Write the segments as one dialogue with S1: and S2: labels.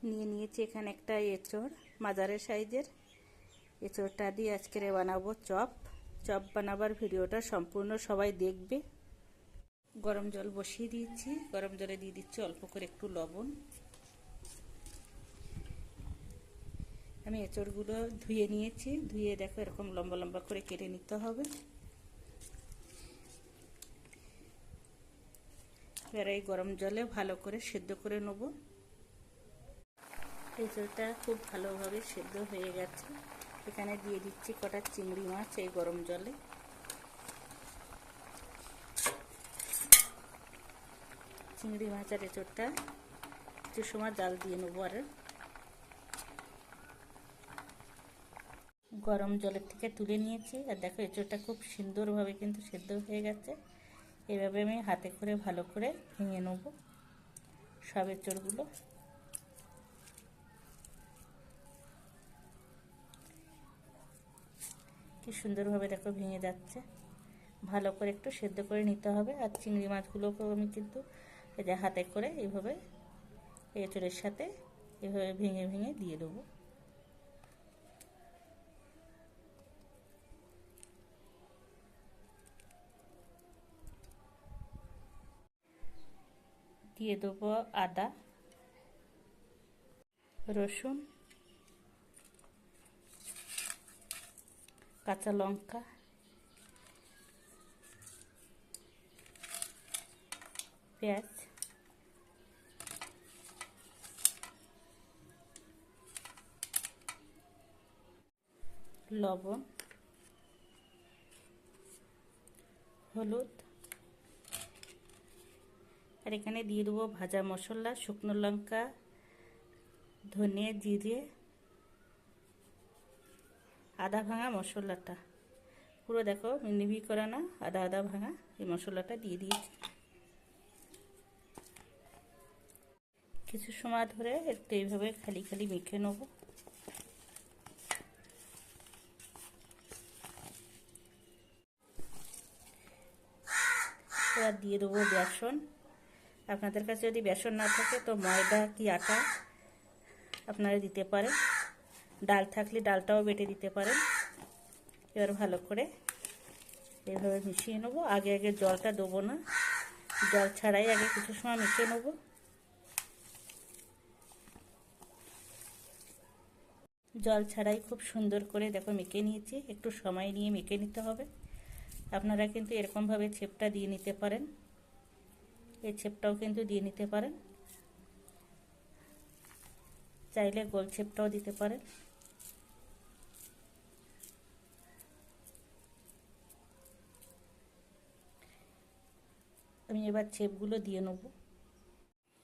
S1: নিয়ে নিয়েছি এখানে একটা এঁচড়, মাঝারি সাইজের। এঁচড়টা দিয়ে আজকে বানাবো চপ। চপ বানাবার ভিডিওটা সম্পূর্ণ সবাই দেখবে। গরম জল বসিয়ে দিয়েছি, গরম জলে দিয়ে দিচ্ছি অল্প করে একটু লবণ। আমি এঁচড়গুলো ধুয়ে নিয়েছি, ধুয়ে দেখো এরকম লম্বা লম্বা করে কেটে নিতে হবে। এবার এই গরম জলে ভালো করে সেদ্ধ করে নেব। এঁচড়টা খুব ভালোভাবে সেদ্ধ হয়ে গেছে। এখানে দিয়ে দিচ্ছি কটা চিংড়ি মাছ এই গরম জলে। চিংড়ি মাছ আর এঁচড়টা কিছু সময় জাল দিয়ে নেবো। আর গরম জলের থেকে তুলে নিয়েছি, আর দেখো এঁচড়টা খুব সুন্দরভাবে কিন্তু সেদ্ধ হয়ে গেছে। এভাবে আমি হাতে করে ভালো করে ভেঙে নেব সব এঁচড়গুলো। কি সুন্দরভাবে দেখো ভেঙে যাচ্ছে। ভালো করে একটু সেদ্ধ করে নিতে হবে। আর চিংড়ি মাছগুলোকেও আমি কিন্তু এই যে হাতে করে এইভাবে এঁচড়ের সাথে এভাবে ভেঙে ভেঙে দিয়ে দেবো। দিয়ে দেবো আদা, রসুন, কাঁচা লঙ্কা, পেঁয়াজ, লবণ, হলুদ, আর এখানে দিয়ে দেবো ভাজা মশলা, শুকনো লঙ্কা, ধনে, জিরে, আদা ভাঙা মশলাটা পুরো দেখো মিহি করা না, আদা আদা ভাঙা এই মশলাটা দিয়ে দিয়েছি। কিছু সময় ধরে একটু এইভাবে খালি খালি মেখে নেব। এবার দিয়ে দেবো বেসন। আপনাদের কাছে যদি বেসন না থাকে তো ময়দা কি আটা আপনারা দিতে পারেন। ডাল থাকলে ডালটাও বেটে দিতে পারেন। এবার ভালো করে এইভাবে মিশিয়ে নেবো। আগে আগে জলটা দেবো না, জল ছাড়াই আগে কিছু সময় মেখে নেবো। জল ছাড়াই খুব সুন্দর করে দেখো মেখে নিয়েছি। একটু সময় নিয়ে মেখে নিতে হবে। আপনারা কিন্তু এরকমভাবে ছেপটা দিয়ে নিতে পারেন, এই ছেপটাও কিন্তু দিয়ে নিতে পারেন, চাইলে গোল ছেপটাও দিতে পারেন। আমি এবার ছেপগুলো দিয়ে নেব।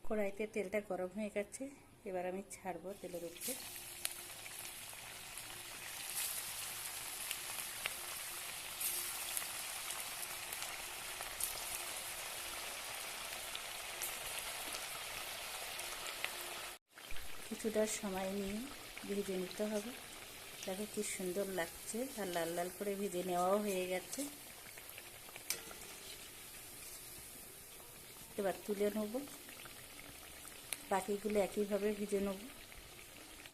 S1: কড়াইতে তেলটা গরম হয়ে গেছে, এবার আমি ছাড়বো তেলের উপরে। কিছুটা সময় নিয়ে ভেজে নিতে হবে। দেখো কি সুন্দর লাগছে, আর লাল লাল করে ভেজে নেওয়াও হয়ে গেছে। এবার তুলে নেব, বাকিগুলো একইভাবে ভেজে নেব।